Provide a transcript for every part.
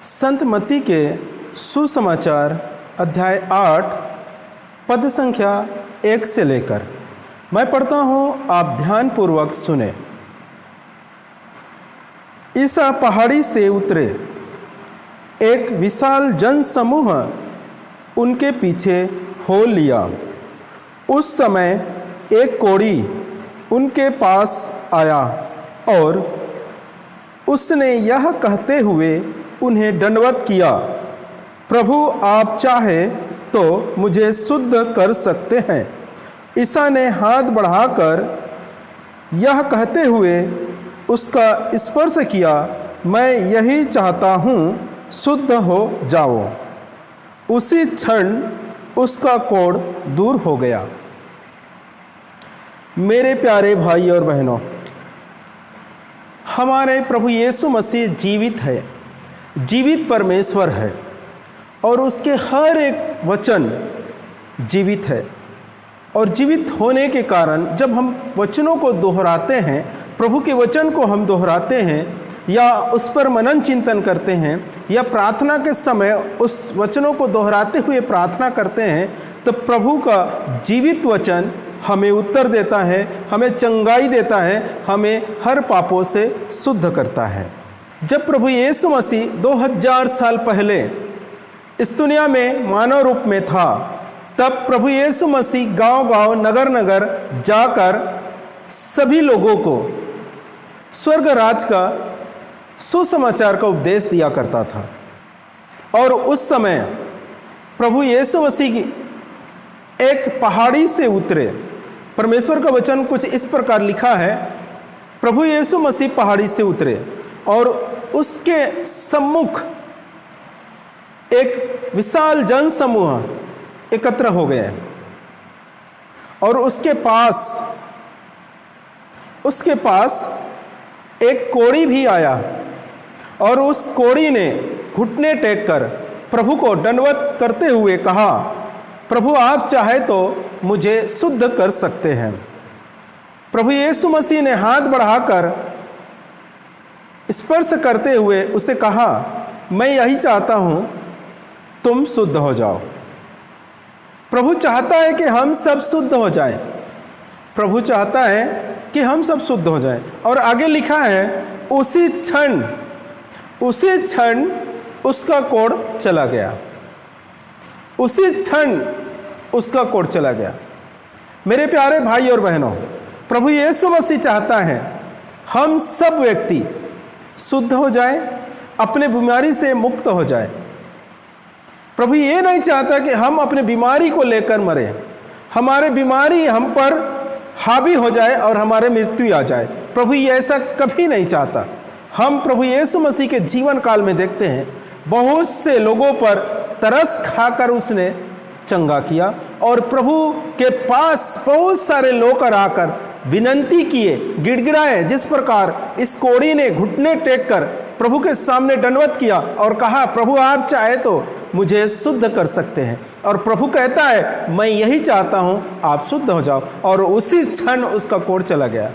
संत मत्ती के सुसमाचार अध्याय 8 पद संख्या 1 से लेकर मैं पढ़ता हूँ, आप ध्यानपूर्वक सुने। ईसा पहाड़ी से उतरे, एक विशाल जनसमूह उनके पीछे हो लिया। उस समय एक कोढ़ी उनके पास आया और उसने यह कहते हुए उन्हें दंडवत किया, प्रभु आप चाहे तो मुझे शुद्ध कर सकते हैं। ईसा ने हाथ बढ़ाकर यह कहते हुए उसका स्पर्श किया, मैं यही चाहता हूँ, शुद्ध हो जाओ। उसी क्षण उसका कोढ़ दूर हो गया। मेरे प्यारे भाई और बहनों, हमारे प्रभु यीशु मसीह जीवित है, जीवित परमेश्वर है और उसके हर एक वचन जीवित है। और जीवित होने के कारण जब हम वचनों को दोहराते हैं, प्रभु के वचन को हम दोहराते हैं या उस पर मनन चिंतन करते हैं या प्रार्थना के समय उस वचनों को दोहराते हुए प्रार्थना करते हैं, तो प्रभु का जीवित वचन हमें उत्तर देता है, हमें चंगाई देता है, हमें हर पापों से शुद्ध करता है। जब प्रभु यीशु मसीह 2000 साल पहले इस दुनिया में मानव रूप में था, तब प्रभु यीशु मसीह गांव-गांव, नगर-नगर जाकर सभी लोगों को स्वर्ग राज का सुसमाचार का उपदेश दिया करता था। और उस समय प्रभु यीशु मसीह एक पहाड़ी से उतरे। परमेश्वर का वचन कुछ इस प्रकार लिखा है, प्रभु यीशु मसीह पहाड़ी से उतरे और उसके सम्मुख एक विशाल जनसमूह एकत्र हो गए और उसके पास एक कोढ़ी भी आया और उस कोढ़ी ने घुटने टेक कर प्रभु को दंडवत करते हुए कहा, प्रभु आप चाहे तो मुझे शुद्ध कर सकते हैं। प्रभु यीशु मसीह ने हाथ बढ़ाकर स्पर्श करते हुए उसे कहा, मैं यही चाहता हूं, तुम शुद्ध हो जाओ। प्रभु चाहता है कि हम सब शुद्ध हो जाएं। प्रभु चाहता है कि हम सब शुद्ध हो जाएं। और आगे लिखा है, उसी क्षण उसका कोढ़ चला गया। उसी क्षण उसका कोढ़ चला गया। मेरे प्यारे भाई और बहनों, प्रभु यीशु मसीह चाहता है हम सब व्यक्ति शुद्ध हो जाए, अपने बीमारी से मुक्त हो जाए। प्रभु ये नहीं चाहता कि हम अपने बीमारी को लेकर मरे, हमारे बीमारी हम पर हावी हो जाए और हमारे मृत्यु आ जाए। प्रभु ये ऐसा कभी नहीं चाहता। हम प्रभु यीशु मसीह के जीवन काल में देखते हैं, बहुत से लोगों पर तरस खाकर उसने चंगा किया और प्रभु के पास बहुत सारे लोग आकर विनंती किए, गिड़गिड़ाए, जिस प्रकार इस कोढ़ी ने घुटने टेक कर प्रभु के सामने दंडवत किया और कहा, प्रभु आप चाहे तो मुझे शुद्ध कर सकते हैं। और प्रभु कहता है, मैं यही चाहता हूं, आप शुद्ध हो जाओ। और उसी क्षण उसका कोढ़ चला गया।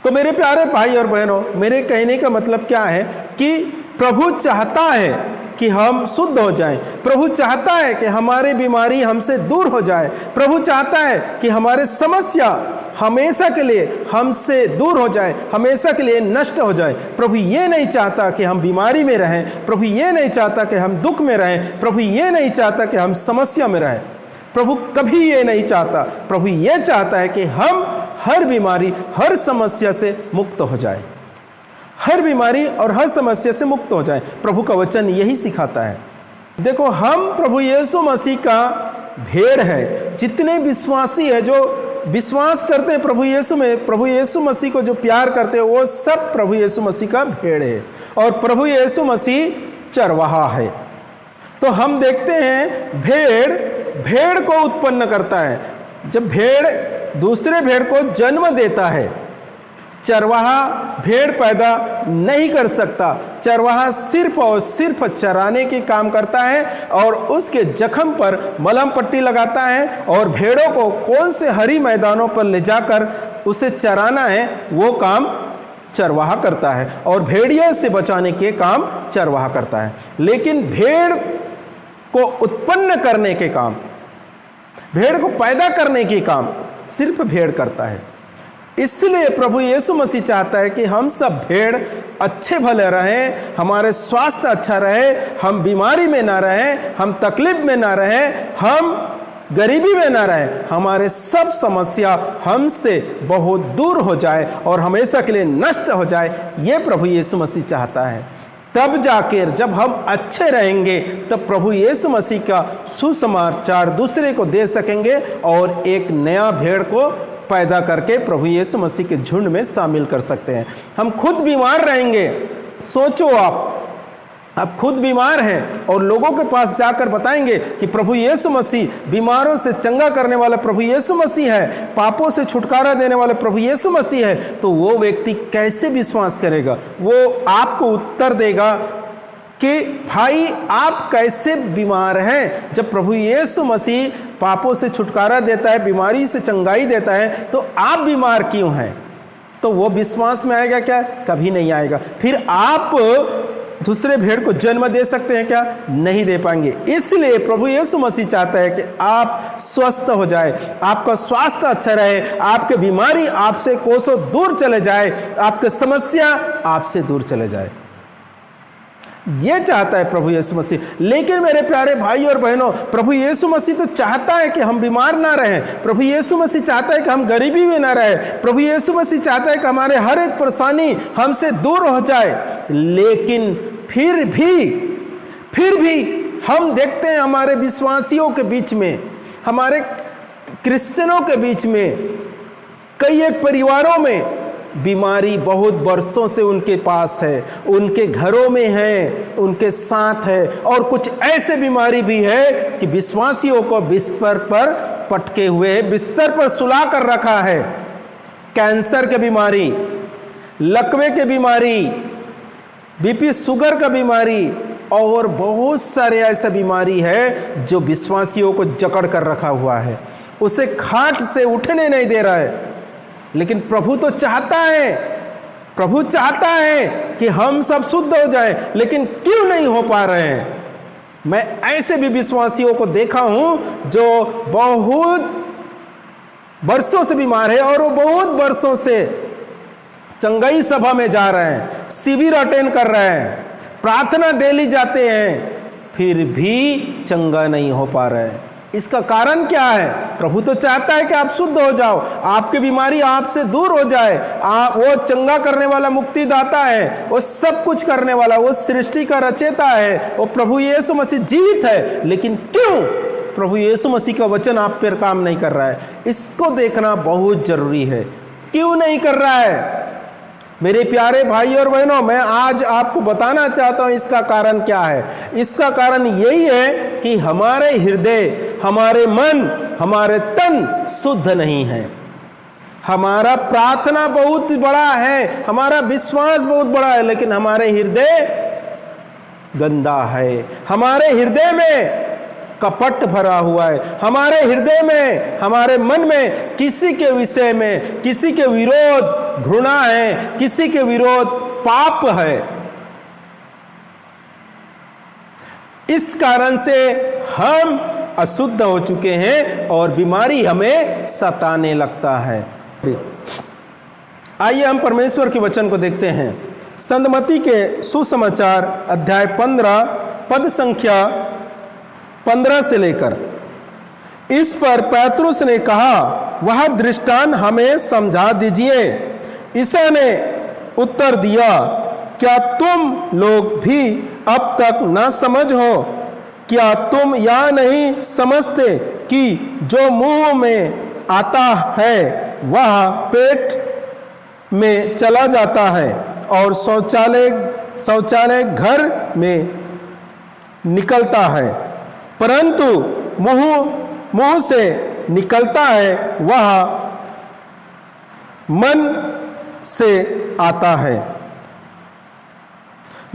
तो मेरे प्यारे भाई और बहनों, मेरे कहने का मतलब क्या है कि प्रभु चाहता है कि हम शुद्ध हो जाएं। प्रभु चाहता है कि हमारी बीमारी हमसे दूर हो जाए। प्रभु चाहता है कि हमारे समस्या हमेशा के लिए हमसे दूर हो जाए, हमेशा के लिए नष्ट हो जाए। प्रभु ये नहीं चाहता कि हम बीमारी में रहें। प्रभु ये नहीं चाहता कि हम दुख में रहें। प्रभु ये नहीं चाहता कि हम समस्या में रहें। प्रभु कभी ये नहीं चाहता। प्रभु ये चाहता है कि हम हर बीमारी, हर समस्या से मुक्त हो जाए, हर बीमारी और हर समस्या से मुक्त हो जाए। प्रभु का वचन यही सिखाता है। देखो, हम प्रभु यीशु मसीह का भेड़ है। जितने विश्वासी है, जो विश्वास करते हैं प्रभु यीशु में, प्रभु यीशु मसीह को जो प्यार करते हैं, वो सब प्रभु यीशु मसीह का भेड़ है। और प्रभु यीशु मसीह चरवाहा है। तो हम देखते हैं, भेड़ को उत्पन्न करता है। जब भेड़ दूसरे भेड़ को जन्म देता है, चरवाहा भेड़ पैदा नहीं कर सकता। चरवाहा सिर्फ और सिर्फ चराने के काम करता है और उसके जख्म पर मलहम पट्टी लगाता है और भेड़ों को कौन से हरी मैदानों पर ले जाकर उसे चराना है, वो काम चरवाहा करता है और भेड़िए से बचाने के काम चरवाहा करता है। लेकिन भेड़ को उत्पन्न करने के काम, भेड़ को पैदा करने के काम सिर्फ भेड़ करता है। इसलिए प्रभु यीशु मसीह चाहता है कि हम सब भेड़ अच्छे भले रहें, हमारे स्वास्थ्य अच्छा रहे, हम बीमारी में ना रहें, हम तकलीफ में ना रहें, हम गरीबी में ना रहें, हमारे सब समस्या हमसे बहुत दूर हो जाए और हमेशा के लिए नष्ट हो जाए। ये प्रभु यीशु मसीह चाहता है। तब जाकर जब हम अच्छे रहेंगे तब प्रभु यीशु मसीह का सुसमाचार दूसरे को दे सकेंगे और एक नया भेड़ को पैदा करके प्रभु यीशु मसीह के झुंड में शामिल कर सकते हैं। हम खुद बीमार रहेंगे, सोचो आप खुद बीमार हैं और लोगों के पास जाकर बताएंगे कि प्रभु यीशु मसीह बीमारों से चंगा करने वाला प्रभु यीशु मसीह है, पापों से छुटकारा देने वाला प्रभु यीशु मसीह है, तो वो व्यक्ति कैसे विश्वास करेगा? वो आपको उत्तर देगा कि भाई आप कैसे बीमार हैं? जब प्रभु यीशु मसीह पापों से छुटकारा देता है, बीमारी से चंगाई देता है, तो आप बीमार क्यों हैं? तो वो विश्वास में आएगा क्या? कभी नहीं आएगा। फिर आप दूसरे भेड़ को जन्म दे सकते हैं क्या? नहीं दे पाएंगे। इसलिए प्रभु यीशु मसीह चाहता है कि आप स्वस्थ हो जाए, आपका स्वास्थ्य अच्छा रहे, आपके बीमारी आपसे कोसों दूर चले जाए, आपके समस्या आपसे दूर चले जाए। ये चाहता है प्रभु यीशु मसीह। लेकिन मेरे प्यारे भाई और बहनों, प्रभु यीशु मसीह तो चाहता है कि हम बीमार ना रहें, प्रभु यीशु मसीह चाहता है कि हम गरीबी में ना रहें, प्रभु यीशु मसीह चाहता है कि हमारे हर एक परेशानी हमसे दूर हो जाए। लेकिन फिर भी हम देखते हैं हमारे विश्वासियों के बीच में, हमारे क्रिश्चियनों के बीच में, कई एक परिवारों में बीमारी बहुत वर्षों से उनके पास है, उनके घरों में है, उनके साथ है। और कुछ ऐसे बीमारी भी है कि विश्वासियों को बिस्तर पर पटके हुए, बिस्तर पर सुला कर रखा है। कैंसर की बीमारी, लकवे की बीमारी, बीपी शुगर का बीमारी और बहुत सारे ऐसा बीमारी है जो विश्वासियों को जकड़ कर रखा हुआ है, उसे खाट से उठने नहीं दे रहा है। लेकिन प्रभु तो चाहता है, प्रभु चाहता है कि हम सब शुद्ध हो जाएं, लेकिन क्यों नहीं हो पा रहे हैं? मैं ऐसे भी विश्वासियों को देखा हूं जो बहुत वर्षों से बीमार है और वो बहुत वर्षों से चंगाई सभा में जा रहे हैं, शिविर अटेंड कर रहे हैं, प्रार्थना डेली जाते हैं, फिर भी चंगा नहीं हो पा रहे हैं। इसका कारण क्या है? प्रभु तो चाहता है कि आप शुद्ध हो जाओ, आपकी बीमारी आपसे दूर हो जाए। वो चंगा करने वाला मुक्तिदाता है, वो सब कुछ करने वाला, वो सृष्टि का रचयिता है, वो प्रभु यीशु मसीह जीवित है। लेकिन क्यों प्रभु यीशु मसीह का वचन आप पर काम नहीं कर रहा है? इसको देखना बहुत जरूरी है। क्यों नहीं कर रहा है? मेरे प्यारे भाई और बहनों, मैं आज आपको बताना चाहता हूं इसका कारण क्या है। इसका कारण यही है कि हमारे हृदय, हमारे मन, हमारे तन शुद्ध नहीं है। हमारा प्रार्थना बहुत बड़ा है, हमारा विश्वास बहुत बड़ा है, लेकिन हमारे हृदय गंदा है। हमारे हृदय में कपट भरा हुआ है, हमारे हृदय में, हमारे मन में किसी के विषय में, किसी के विरोध घृणा है, किसी के विरोध पाप है। इस कारण से हम अशुद्ध हो चुके हैं और बीमारी हमें सताने लगता है। आइए हम परमेश्वर के वचन को देखते हैं। संत मत्ती के सुसमाचार अध्याय 15 पद संख्या 15 से लेकर। इस पर पैतरुस ने कहा, वह दृष्टांत हमें समझा दीजिए। ईसा ने उत्तर दिया, क्या तुम लोग भी अब तक न समझ हो? क्या तुम यह नहीं समझते कि जो मुंह में आता है वह पेट में चला जाता है और शौचालय घर में निकलता है, परंतु मुंह से निकलता है वह मन से आता है।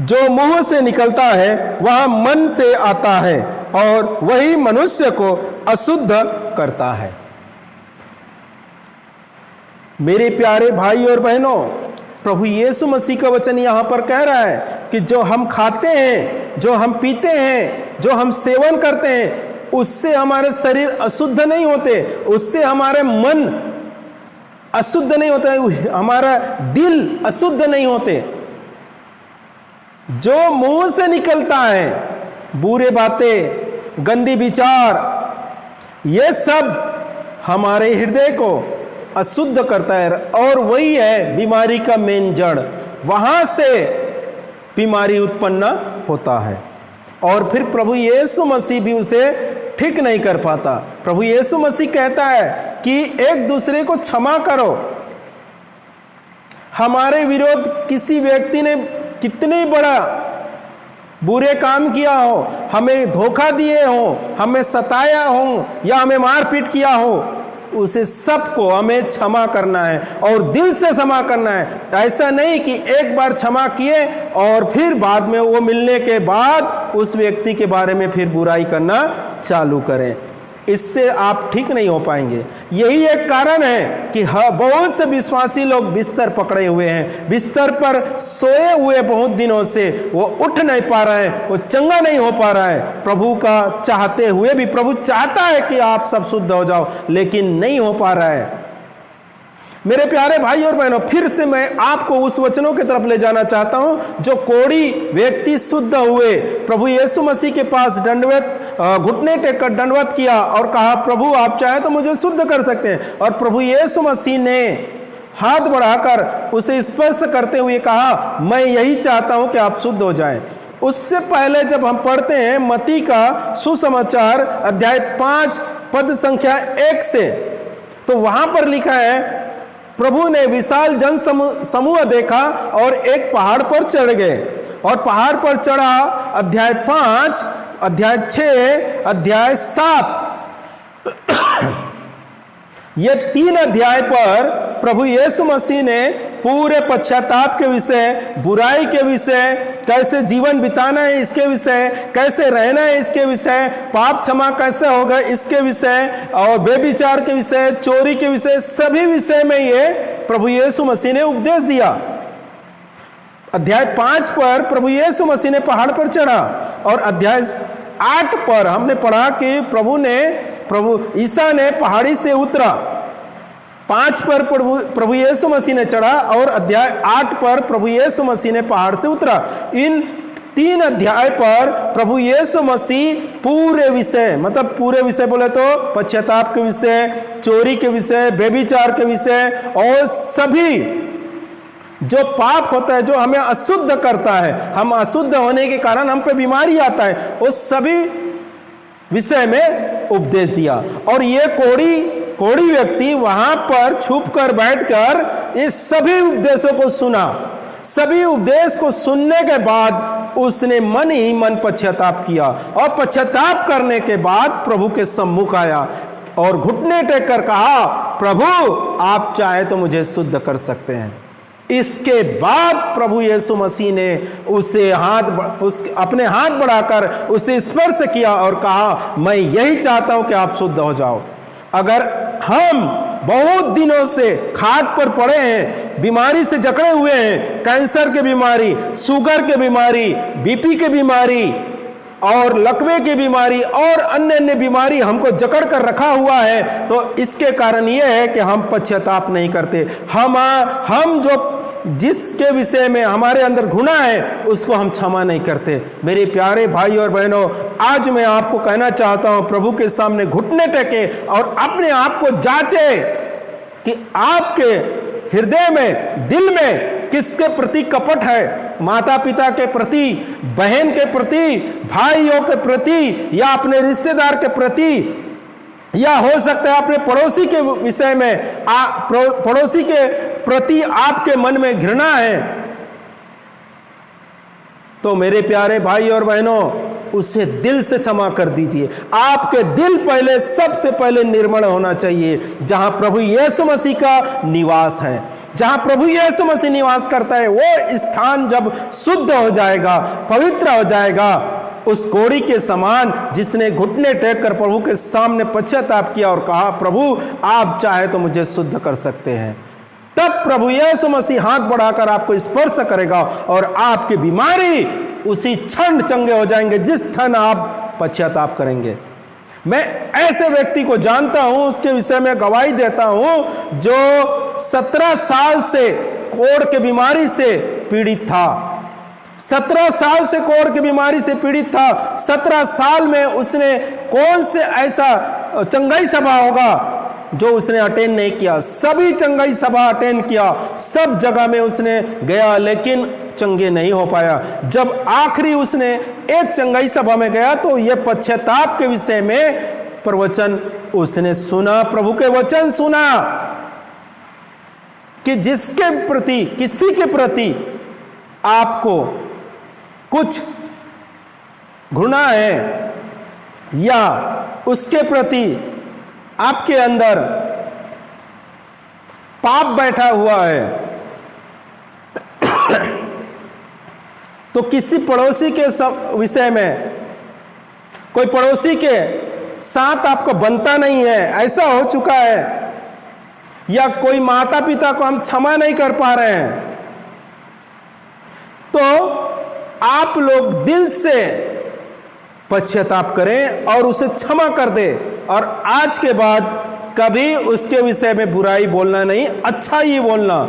जो मुंह से निकलता है वह मन से आता है और वही मनुष्य को अशुद्ध करता है। मेरे प्यारे भाई और बहनों, प्रभु यीशु मसीह का वचन यहाँ पर कह रहा है कि जो हम खाते हैं, जो हम पीते हैं, जो हम सेवन करते हैं, उससे हमारे शरीर अशुद्ध नहीं होते, उससे हमारे मन अशुद्ध नहीं होता, हमारा दिल अशुद्ध नहीं होते। जो मुंह से निकलता है बुरे बातें, गंदी विचार, ये सब हमारे हृदय को अशुद्ध करता है और वही है बीमारी का मेन जड़। वहां से बीमारी उत्पन्न होता है और फिर प्रभु यीशु मसीह भी उसे ठीक नहीं कर पाता। प्रभु यीशु मसीह कहता है कि एक दूसरे को क्षमा करो। हमारे विरोध किसी व्यक्ति ने कितने बड़ा बुरे काम किया हो, हमें धोखा दिए हो, हमें सताया हो या हमें मारपीट किया हो, उसे सबको हमें क्षमा करना है और दिल से क्षमा करना है। ऐसा नहीं कि एक बार क्षमा किए और फिर बाद में वो मिलने के बाद उस व्यक्ति के बारे में फिर बुराई करना चालू करें। इससे आप ठीक नहीं हो पाएंगे। यही एक कारण है कि बहुत से विश्वासी लोग बिस्तर पकड़े हुए हैं, बिस्तर पर सोए हुए बहुत दिनों से, वो उठ नहीं पा रहे हैं, वो चंगा नहीं हो पा रहा है। प्रभु का चाहते हुए भी, प्रभु चाहता है कि आप सब शुद्ध हो जाओ, लेकिन नहीं हो पा रहा है। मेरे प्यारे भाई और बहनों, फिर से मैं आपको उस वचनों की तरफ ले जाना चाहता हूं जो कोढ़ी व्यक्ति शुद्ध हुए, प्रभु यीशु मसीह के पास दंडवत घुटने टेक कर दंडवत किया और कहा, प्रभु आप चाहे तो मुझे शुद्ध कर सकते हैं। और प्रभु यीशु मसीह ने हाथ बढ़ाकर उसे स्पर्श करते हुए कहा, मैं यही चाहता हूं कि आप शुद्ध हो जाएं। उससे पहले जब हम पढ़ते हैं मत्ती का सुसमाचार अध्याय 5 पद संख्या 1 से, तो वहां पर लिखा है, प्रभु ने विशाल जन समूह देखा और एक पहाड़ पर चढ़ गए और पहाड़ पर चढ़ा। अध्याय 5, अध्याय 6, अध्याय 7 ये 3 अध्याय पर प्रभु यीशु मसीह ने पूरे पश्चाताप के विषय, बुराई के विषय, कैसे जीवन बिताना है इसके विषय, कैसे रहना है इसके विषय, पाप क्षमा कैसे होगा इसके विषय और बेविचार के विषय, चोरी के विषय, सभी विषय में ये प्रभु यीशु मसीह ने उपदेश दिया। अध्याय 5 पर प्रभु यीशु मसीह ने पहाड़ पर चढ़ा और अध्याय 8 पर हमने पढ़ा कि प्रभु ईसा ने पहाड़ी से उतरा। 5 पर प्रभु यीशु मसीह ने चढ़ा और अध्याय 8 पर प्रभु यीशु मसीह ने पहाड़ से उतरा। इन 3 अध्याय पर प्रभु यीशु मसीह पूरे विषय, मतलब पूरे विषय बोले तो पश्चाताप के विषय, चोरी के विषय, बेविचार के विषय और सभी जो पाप होता है, जो हमें अशुद्ध करता है, हम अशुद्ध होने के कारण हम पे बीमारी आता है, उस सभी विषय में उपदेश दिया। और ये कोढ़ी व्यक्ति वहां पर छुप कर बैठकर इस सभी उपदेशों को सुना। सभी उपदेश को सुनने के बाद उसने मन ही मन पश्चाताप किया और पश्चाताप करने के बाद प्रभु के सम्मुख आया और घुटने टेक कर कहा, प्रभु आप चाहे तो मुझे शुद्ध कर सकते हैं। इसके बाद प्रभु यीशु मसीह ने उसे अपने हाथ बढ़ाकर उसे स्पर्श किया और कहा, मैं यही चाहता हूं कि आप शुद्ध हो जाओ। अगर हम बहुत दिनों से खाट पर पड़े हैं, बीमारी से जकड़े हुए हैं, कैंसर की बीमारी, शुगर की बीमारी, बीपी की बीमारी और लकवे की बीमारी और अन्य बीमारी हमको जकड़ कर रखा हुआ है, तो इसके कारण यह है कि हम पश्चाताप नहीं करते। हम जो जिसके विषय में हमारे अंदर गुनाह है उसको हम क्षमा नहीं करते। मेरे प्यारे भाई और बहनों, आज मैं आपको कहना चाहता हूं, प्रभु के सामने घुटने टेके और अपने आप को जांचे कि आपके हृदय में, दिल में किसके प्रति कपट है। माता पिता के प्रति, बहन के प्रति, भाइयों के प्रति या अपने रिश्तेदार के प्रति, या हो सकता है अपने पड़ोसी के विषय में, पड़ोसी के प्रति आपके मन में घृणा है, तो मेरे प्यारे भाई और बहनों उसे दिल से क्षमा कर दीजिए। आपके दिल पहले, सबसे पहले निर्मल होना चाहिए। जहां प्रभु यीशु मसीह का निवास है, जहां प्रभु यीशु मसीह निवास करता है, वो स्थान जब शुद्ध हो जाएगा, पवित्र हो जाएगा, उस कोढ़ी के समान जिसने घुटने टेक कर प्रभु के सामने पश्चाताप किया और कहा, प्रभु आप चाहे तो मुझे शुद्ध कर सकते हैं। तब प्रभु यीशु मसीह हाथ बढ़ाकर आपको स्पर्श करेगा और आपकी बीमारी उसी क्षण चंगे हो जाएंगे जिस क्षण आप पश्चाताप करेंगे। मैं ऐसे व्यक्ति को जानता हूं, उसके विषय में गवाही देता हूं, जो 17 साल से कोढ़ की बीमारी से पीड़ित था। 17 साल से कोढ़ की बीमारी से पीड़ित था। 17 साल में उसने कौन से ऐसा चंगाई सभा होगा जो उसने अटेंड नहीं किया। सभी चंगाई सभा अटेंड किया, सब जगह में उसने गया, लेकिन चंगे नहीं हो पाया। जब आखिरी उसने एक चंगाई सभा में गया तो यह पश्चाताप के विषय में प्रवचन उसने सुना, प्रभु के वचन सुना कि जिसके प्रति, किसी के प्रति आपको कुछ घृणा है या उसके प्रति आपके अंदर पाप बैठा हुआ है, तो किसी पड़ोसी के विषय में, कोई पड़ोसी के साथ आपको बनता नहीं है, ऐसा हो चुका है, या कोई माता पिता को हम क्षमा नहीं कर पा रहे हैं, तो आप लोग दिल से पश्चाताप करें और उसे क्षमा कर दे, और आज के बाद कभी उसके विषय में बुराई बोलना नहीं, अच्छा ही बोलना।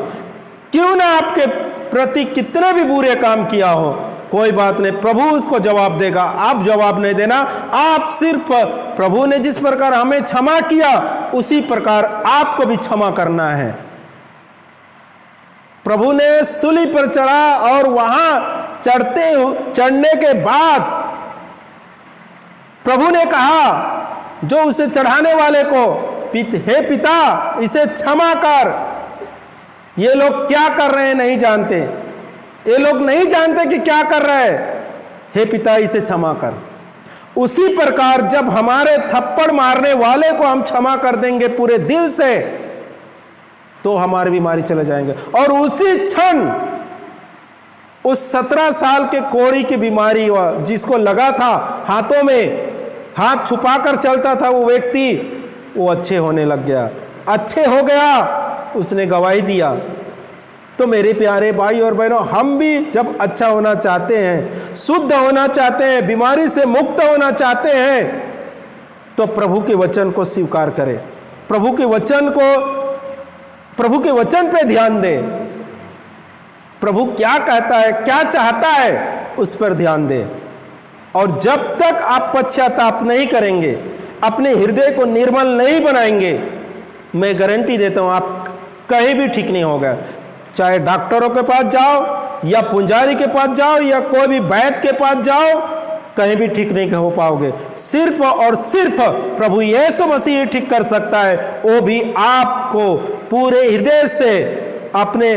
क्यों ना आपके प्रति कितने भी बुरे काम किया हो, कोई बात नहीं, प्रभु उसको जवाब देगा। आप जवाब नहीं देना, आप सिर्फ प्रभु ने जिस प्रकार हमें क्षमा किया उसी प्रकार आपको भी क्षमा करना है। प्रभु ने सूली पर चढ़ा और वहां चढ़ने के बाद प्रभु ने कहा जो उसे चढ़ाने वाले को, हे पिता इसे क्षमा कर, ये लोग क्या कर रहे हैं नहीं जानते, ये लोग नहीं जानते कि क्या कर रहे हैं, हे पिता इसे क्षमा कर। उसी प्रकार जब हमारे थप्पड़ मारने वाले को हम क्षमा कर देंगे पूरे दिल से, तो हमारी बीमारी चले जाएंगे। और उसी क्षण उस 17 साल के कोढ़ी की बीमारी जिसको लगा था, हाथों में हाथ छुपाकर चलता था वो व्यक्ति, वो अच्छे होने लग गया, अच्छे हो गया, उसने गवाही दिया। तो मेरे प्यारे भाई और बहनों, हम भी जब अच्छा होना चाहते हैं, शुद्ध होना चाहते हैं, बीमारी से मुक्त होना चाहते हैं, तो प्रभु के वचन को स्वीकार करें, प्रभु के वचन पे ध्यान दें। प्रभु क्या कहता है, क्या चाहता है, उस पर ध्यान दें। और जब तक आप पश्चाताप नहीं करेंगे, अपने हृदय को निर्मल नहीं बनाएंगे, मैं गारंटी देता हूं आप कहीं भी ठीक नहीं होगा। चाहे डॉक्टरों के पास जाओ या पुजारी के पास जाओ या कोई भी वैद्य के पास जाओ, कहीं भी ठीक नहीं हो पाओगे। सिर्फ और सिर्फ प्रभु यीशु मसीह ठीक कर सकता है, वो भी आपको पूरे हृदय से अपने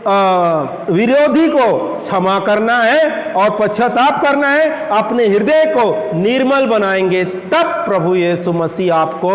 विरोधी को क्षमा करना है और पश्चाताप करना है, अपने हृदय को निर्मल बनाएंगे, तब प्रभु यीशु मसीह आपको